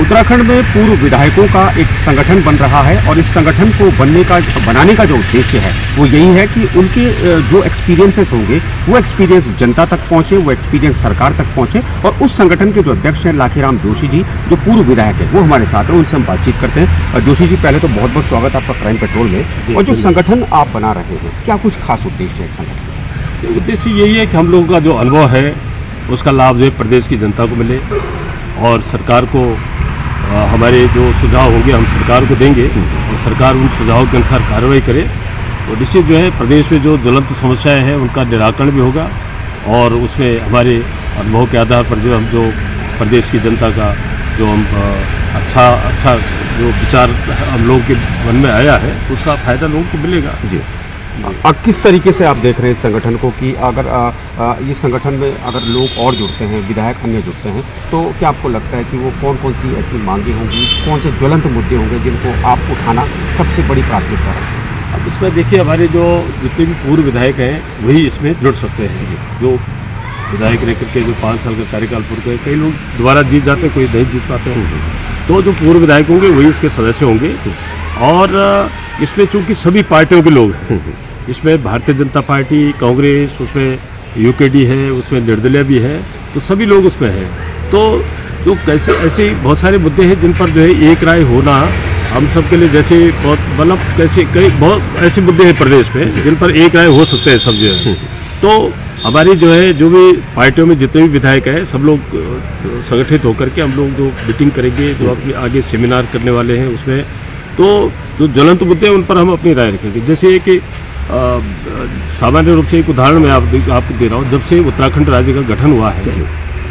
उत्तराखंड में पूर्व विधायकों का एक संगठन बन रहा है और इस संगठन को बनाने का जो उद्देश्य है वो यही है कि उनके जो एक्सपीरियंसेस होंगे वो एक्सपीरियंस जनता तक पहुंचे, वो एक्सपीरियंस सरकार तक पहुंचे। और उस संगठन के जो अध्यक्ष हैं लाखीराम जोशी जी, जो पूर्व विधायक है, वो हमारे साथ हैं, उनसे हम बातचीत करते हैं। जोशी जी, पहले तो बहुत बहुत स्वागत आपका क्राइम पेट्रोल में। और जो संगठन आप बना रहे हैं, क्या कुछ खास उद्देश्य है इस संगठन? उद्देश्य यही है कि हम लोगों का जो अनुभव है उसका लाभ जो है प्रदेश की जनता को मिले और सरकार को हमारे जो सुझाव होंगे हम सरकार को देंगे और सरकार उन सुझावों के अनुसार कार्रवाई करे। और निश्चित जो है प्रदेश में जो ज्वलंत समस्याएं हैं उनका निराकरण भी होगा और उसमें हमारे अनुभव के आधार पर जो हम जो प्रदेश की जनता का जो हम अच्छा जो विचार हम लोगों के मन में आया है उसका फायदा लोगों को मिलेगा। जी, अब किस तरीके से आप देख रहे हैं इस संगठन को कि अगर इस संगठन में अगर लोग और जुड़ते हैं, विधायक अन्य जुड़ते हैं, तो क्या आपको लगता है कि वो कौन कौन सी ऐसी मांगे होंगी, कौन से ज्वलंत मुद्दे होंगे जिनको आप उठाना सबसे बड़ी प्राथमिकता है? अब इसमें देखिए हमारे जो जितने भी पूर्व विधायक हैं वही इसमें जुड़ सकते हैं। जो विधायक रह करके जो 5 साल का कार्यकाल पूर्ण करे, कई लोग दोबारा जीत जाते हैं, कोई नहीं जीत पाते हैं, तो जो पूर्व विधायक होंगे वही इसके सदस्य होंगे। और इसमें चूँकि सभी पार्टियों के लोग हैं, इसमें भारतीय जनता पार्टी, कांग्रेस, उसमें यूकेडी है, उसमें निर्दलीय भी है, तो सभी लोग उसमें हैं। तो जो कैसे ऐसे बहुत सारे मुद्दे हैं जिन पर जो है एक राय होना हम सब के लिए जैसे बहुत मतलब कैसे कई बहुत ऐसे मुद्दे हैं प्रदेश में जिन पर एक राय हो सकते हैं सब जो है। तो हमारी जो है जो भी पार्टियों में जितने भी विधायक हैं सब लोग संगठित होकर के हम लोग जो मीटिंग करेंगे, जो अपने आगे सेमिनार करने वाले हैं उसमें, तो जो ज्वलंत मुद्दे हैं उन पर हम अपनी राय रखेंगे। जैसे कि सामान्य रूप से एक उदाहरण मैं आपको दे रहा हूँ। जब से उत्तराखंड राज्य का गठन हुआ है,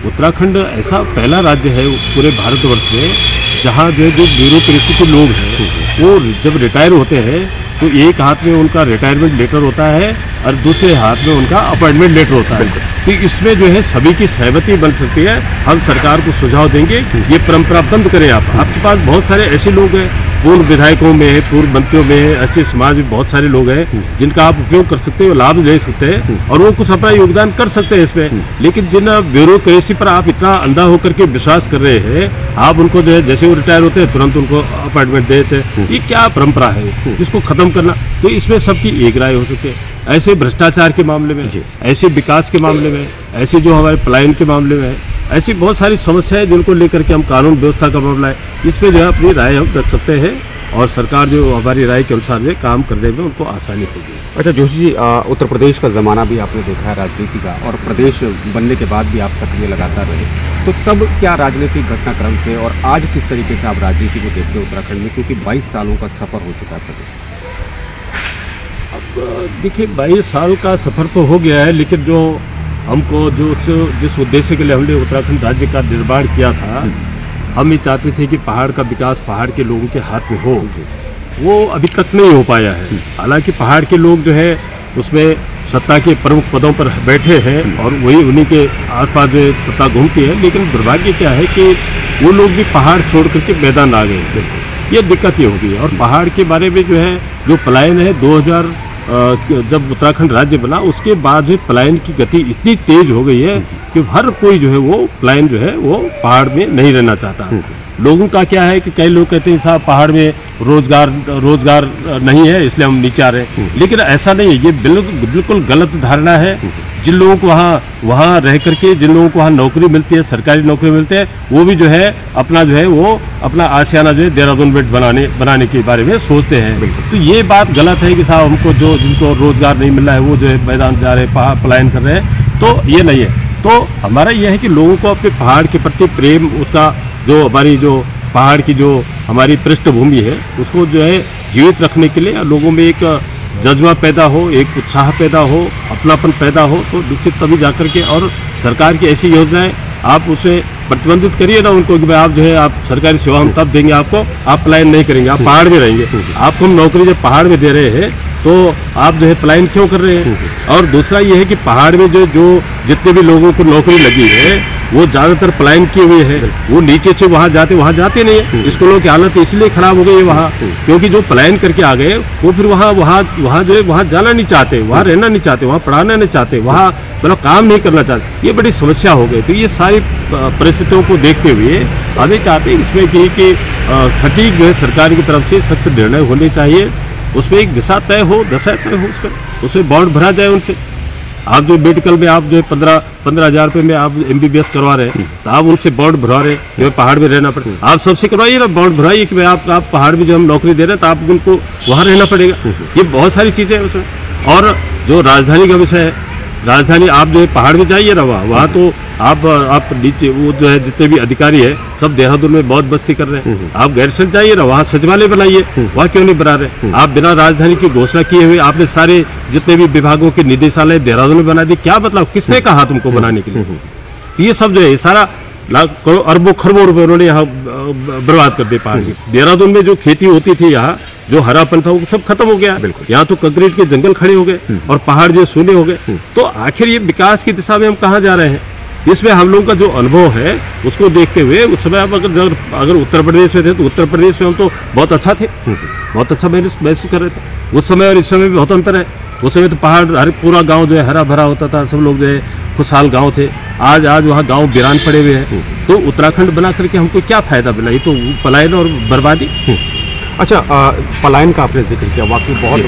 उत्तराखंड ऐसा पहला राज्य है पूरे भारतवर्ष में जहाँ जो ब्यूरोक्रेसी के लोग हैं वो जब रिटायर होते हैं तो एक हाथ में उनका रिटायरमेंट लेटर होता है और दूसरे हाथ में उनका अपॉइंटमेंट लेटर होता है। तो इसमें जो है सभी की सहमति बन सकती है। हम सरकार को सुझाव देंगे ये परंपरा बंद करें। आपके पास बहुत सारे ऐसे लोग हैं, पूर्व विधायकों में, पूर्व मंत्रियों में, ऐसे समाज में बहुत सारे लोग हैं जिनका आप उपयोग कर सकते हो, लाभ ले सकते हैं और वो कुछ अपना योगदान कर सकते हैं इसमें। लेकिन जिन ब्यूरोक्रेसी पर आप इतना अंधा होकर के विश्वास कर रहे हैं, आप उनको जो है जैसे वो रिटायर होते हैं तुरंत उनको अपॉइंटमेंट देते हैं, ये क्या परंपरा है? इसको खत्म करना। तो इसमें सबकी एक राय हो सके। ऐसे भ्रष्टाचार के मामले में, ऐसे विकास के मामले में, ऐसे जो हमारे पलायन के मामले में, ऐसी बहुत सारी समस्याएं जिनको लेकर के हम कानून व्यवस्था का मामला है, इसमें जो है अपनी राय हम रख सकते हैं और सरकार जो हमारी राय के अनुसार जो काम करने में उनको आसानी होगी। अच्छा जोशी जी, उत्तर प्रदेश का ज़माना भी आपने देखा है राजनीति का, और प्रदेश बनने के बाद भी आप सक्रिय लगातार रहे, तो तब क्या राजनीतिक घटनाक्रम थे और आज किस तरीके से आप राजनीति को देखते हो उत्तराखंड में, क्योंकि 22 सालों का सफ़र हो चुका है प्रदेश? अब देखिए 22 साल का सफ़र तो हो गया है, लेकिन जो हमको जिस उद्देश्य के लिए हमने उत्तराखंड राज्य का निर्माण किया था, हम ये चाहते थे कि पहाड़ का विकास पहाड़ के लोगों के हाथ में हो, वो अभी तक नहीं हो पाया है। हालांकि पहाड़ के लोग जो है उसमें सत्ता के प्रमुख पदों पर बैठे हैं और वही उन्हीं के आसपास जो है सत्ता घूमती है, लेकिन दुर्भाग्य क्या है कि वो लोग भी पहाड़ छोड़ करके मैदान आ गए। ये दिक्कत ये हो गई है। और पहाड़ के बारे में जो है जो पलायन है 2000 जब उत्तराखंड राज्य बना उसके बाद जो पलायन की गति इतनी तेज हो गई है कि हर कोई जो है वो पलायन जो है वो पहाड़ में नहीं रहना चाहता। लोगों का क्या है कि कई लोग कहते हैं साहब पहाड़ में रोजगार नहीं है इसलिए हम नीचे आ रहे हैं, लेकिन ऐसा नहीं है। ये बिल्कुल गलत धारणा है। जिन लोगों को वहाँ रह करके जिन लोगों को वहाँ नौकरी मिलती है, सरकारी नौकरी मिलती है, वो भी जो है वो अपना आशियाना जो है देहरादून में बनाने के बारे में सोचते हैं। तो ये बात गलत है कि साहब हमको जिनको रोजगार नहीं मिल रहा है वो जो है मैदान जा रहे हैं, पलायन कर रहे हैं, तो ये नहीं है। तो हमारा यह है कि लोगों को अपने पहाड़ के प्रति प्रेम, उसका जो हमारी जो पहाड़ की जो हमारी पृष्ठभूमि है उसको जो है जीवित रखने के लिए लोगों में एक जज्बा पैदा हो, एक उत्साह पैदा हो, अपनापन पैदा हो, तो निश्चित तभी जाकर के। और सरकार की ऐसी योजनाएं आप उसे प्रतिबंधित करिए ना उनको कि भाई आप जो है आप सरकारी सेवा हम तब देंगे आपको, आप पलायन नहीं करेंगे, आप पहाड़ में रहेंगे। आपको हम नौकरी जब पहाड़ में दे रहे हैं तो आप जो है पलायन क्यों कर रहे हैं? और दूसरा ये है कि पहाड़ में जो जितने भी लोगों को नौकरी लगी है वो ज़्यादातर पलायन किए हुए हैं, वो नीचे से वहाँ जाते नहीं है। स्कूलों की हालत इसलिए खराब हो गई है वहाँ, क्योंकि जो पलायन करके आ गए वो फिर वहाँ जो है वहाँ जाना नहीं चाहते, वहाँ रहना नहीं चाहते, वहाँ पढ़ाना नहीं चाहते, वहाँ मतलब काम नहीं करना चाहते। ये बड़ी समस्या हो गई। तो ये सारी परिस्थितियों को देखते हुए हमें चाहते हैं इसमें कि सटीक जो है सरकार की तरफ से सख्त निर्णय होने चाहिए, उसमें एक दिशा तय हो, दशा तय हो, उसमें बॉन्ड भरा जाए उनसे। आप जो मेडिकल में आप जो 15,000 रुपये में आप MBBS करवा रहे हैं, तो आप उनसे बॉन्ड भरा रहे हैं कि पहाड़ में रहना पड़े। आप सबसे करवाइए ना, बॉन्ड भराइए कि आप पहाड़ में जो हम नौकरी दे रहे हैं तो आप उनको वहाँ रहना पड़ेगा। ये बहुत सारी चीज़ें हैं उसमें। और जो राजधानी का विषय है, राजधानी आप जो है पहाड़ में जाइए ना, वहाँ तो आप नीचे वो जो है जितने भी अधिकारी है सब देहरादून में बहुत बस्ती कर रहे हैं। आप गैरसैंण जाइए ना, वहाँ सचिवालय बनाइए, वहाँ क्यों नहीं बना रहे? आप बिना राजधानी की घोषणा किए हुए आपने सारे जितने भी विभागों के निदेशालय देहरादून में बना दिए। क्या मतलब, किसने कहा तुमको बनाने के लिए? ये सब जो है सारा लाखों अरबों खरबों रुपए उन्होंने यहाँ बर्बाद कर दिए पहाड़ की। देहरादून में जो खेती होती थी, यहाँ जो हरापन था वो सब खत्म हो गया। यहाँ तो कंक्रीट के जंगल खड़े हो गए और पहाड़ जो सूने हो गए। तो आखिर ये विकास की दिशा में हम कहाँ जा रहे हैं? इसमें हम लोगों का जो अनुभव है उसको देखते हुए उस समय आप अगर उत्तर प्रदेश में थे तो उत्तर प्रदेश में हम तो बहुत अच्छा थे, बहुत अच्छा महसूस कर रहे थे। उस समय और इस समय में बहुत अंतर है। उस समय तो पहाड़ हर पूरा गांव जो है हरा भरा होता था, सब लोग जो है खुशहाल गांव थे। आज वहाँ गांव वीरान पड़े हुए हैं। तो उत्तराखंड बना करके हमको क्या फायदा मिला? ये तो पलायन और बर्बादी। अच्छा, पलायन का आपने जिक्र किया, वाकई बहुत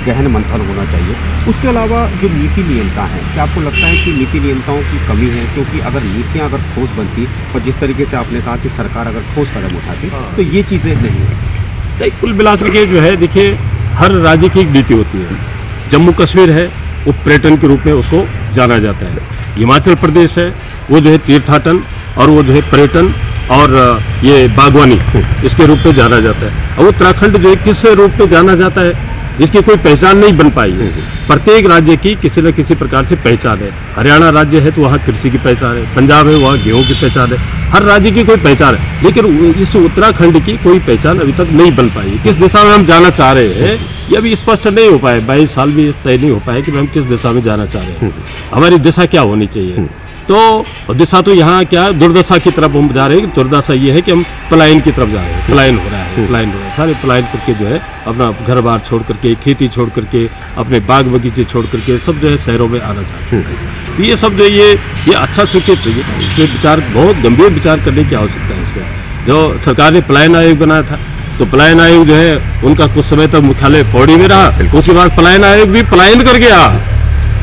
गहन मंथन होना चाहिए। उसके अलावा जो नीति नियंत्रण है, क्या आपको लगता है कि नीति नियंत्रणाओं की कमी है? क्योंकि अगर नीतियां अगर ठोस बनती और जिस तरीके से आपने कहा कि सरकार अगर ठोस कदम उठाती तो ये चीज़ें नहीं है। कुल मिलाकर के जो है देखिए, हर राज्य की एक नीति होती है। जम्मू कश्मीर है वो पर्यटन के रूप में उसको जाना जाता है। हिमाचल प्रदेश है वो जो है तीर्थाटन और वो जो है पर्यटन और ये बागवानी इसके रूप में जाना जाता है। और उत्तराखंड जो है किस रूप में जाना जाता है, इसकी कोई पहचान नहीं बन पाई है। प्रत्येक राज्य की किसी न किसी प्रकार से पहचान है। हरियाणा राज्य है तो वहाँ कृषि की पहचान है, पंजाब है वहाँ गेहूँ की पहचान है, हर राज्य की कोई पहचान है। लेकिन इस उत्तराखंड की कोई पहचान अभी तक नहीं बन पाई। किस दिशा में हम जाना चाह रहे हैं ये अभी स्पष्ट नहीं हो पाए। 22 साल भी तय नहीं हो पाए कि हम किस दिशा में जाना चाह रहे हैं, हमारी दिशा क्या होनी चाहिए। तो दिशा तो यहाँ क्या दुर्दशा की तरफ हम जा रहे हैं। दुर्दशा ये है कि हम पलायन की तरफ जा रहे हैं। पलायन हो रहा है, सारे पलायन करके जो है अपना घर बार छोड़ करके, खेती छोड़ करके, अपने बाग बगीचे छोड़ करके सब जो है शहरों में आना चाहते हैं। तो ये सब जो ये अच्छा स्वीकृत है। इसमें विचार, बहुत गंभीर विचार करने की आवश्यकता है। इसमें जो सरकार ने पलायन आयोग बनाया था, तो पलायन आयोग जो है उनका कुछ समय तक मुख्यालय पौड़ी में रहा, उसके बाद पलायन आयोग भी पलायन कर गया।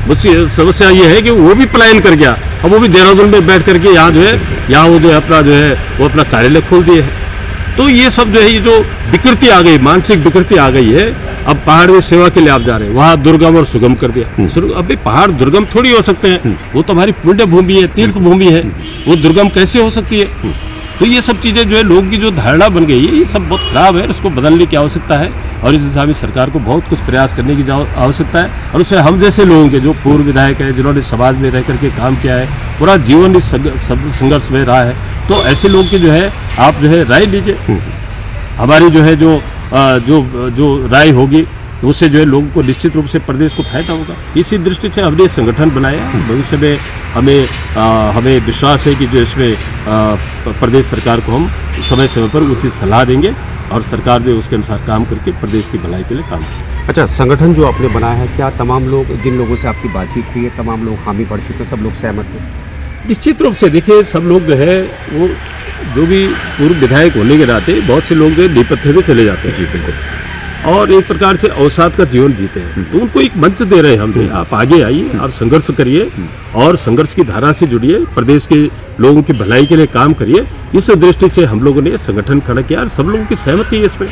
समस्या ये है कि वो भी पलायन कर गया। अब वो भी देहरादून में बैठ करके यहाँ जो है वो जो है अपना कार्यालय खोल दिए है। तो ये सब जो है ये जो विकृति आ गई, मानसिक विकृति आ गई है। अब पहाड़ में सेवा के लिए आप जा रहे हैं, वहाँ दुर्गम और सुगम कर दिया। अब पहाड़ दुर्गम थोड़ी हो सकते हैं, वो तो हमारी पुण्य भूमि है, तीर्थ भूमि है, वो दुर्गम कैसे हो सकती है? तो ये सब चीज़ें जो है लोगों की जो धारणा बन गई है ये सब बहुत खराब है। इसको बदलने की आवश्यकता है और इस दिशा में सरकार को बहुत कुछ प्रयास करने की आवश्यकता है। और उससे हम जैसे लोगों के जो पूर्व विधायक हैं, जिन्होंने समाज में रह करके काम किया है, पूरा जीवन इस संघर्ष में रहा है, तो ऐसे लोग की जो है आप जो है राय लीजिए। हमारी जो है जो राय होगी तो उससे जो है लोगों को निश्चित रूप से प्रदेश को फायदा होगा। इसी दृष्टि से हमने संगठन बनाया। भविष्य में हमें विश्वास है कि जो इसमें प्रदेश सरकार को हम समय समय पर उचित सलाह देंगे और सरकार जो उसके अनुसार काम करके प्रदेश की भलाई के लिए काम करेगी। अच्छा, संगठन जो आपने बनाया है, क्या तमाम लोग, जिन लोगों से आपकी बातचीत हुई है, तमाम लोग हामी भर चुके हैं, सब लोग सहमत हैं? निश्चित रूप से देखिए, सब लोग जो है वो जो भी पूर्व विधायक होने के नाते बहुत से लोग जो नेपथ्य में चले जाते हैं। जी बिल्कुल। और एक प्रकार से अवसाद का जीवन जीते हैं। तो उनको एक मंच दे रहे हैं हम, आप आगे आइए, आप संघर्ष करिए और संघर्ष की धारा से जुड़िए, प्रदेश के लोगों की भलाई के लिए काम करिए। इस दृष्टि से हम लोगों ने संगठन खड़ा किया और सब लोगों की सहमति है इसमें।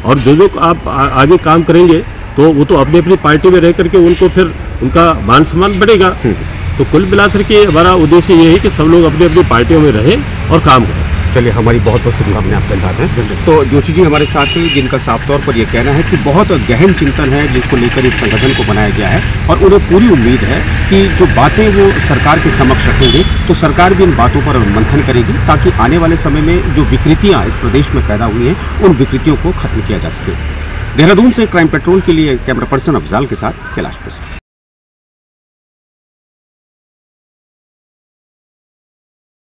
और जो आप आगे काम करेंगे तो वो तो अपनी अपनी पार्टी में रह करके उनको फिर उनका मान सम्मान बढ़ेगा। तो कुल मिलाकर के हमारा उद्देश्य ये है कि सब लोग अपनी अपनी पार्टियों में रहें और काम करें। चलिए, हमारी बहुत बहुत शुभकामनाएं आपके साथ हैं। तो जोशी जी हमारे साथ हैं, जिनका साफ तौर पर यह कहना है कि बहुत गहन चिंतन है जिसको लेकर इस संगठन को बनाया गया है और उन्हें पूरी उम्मीद है कि जो बातें वो सरकार के समक्ष रखेंगे तो सरकार भी इन बातों पर मंथन करेगी ताकि आने वाले समय में जो विकृतियाँ इस प्रदेश में पैदा हुई हैं उन विकृतियों को खत्म किया जा सके। देहरादून से क्राइम पेट्रोल के लिए कैमरा पर्सन अफजाल के साथ कैलाश प्रसाद।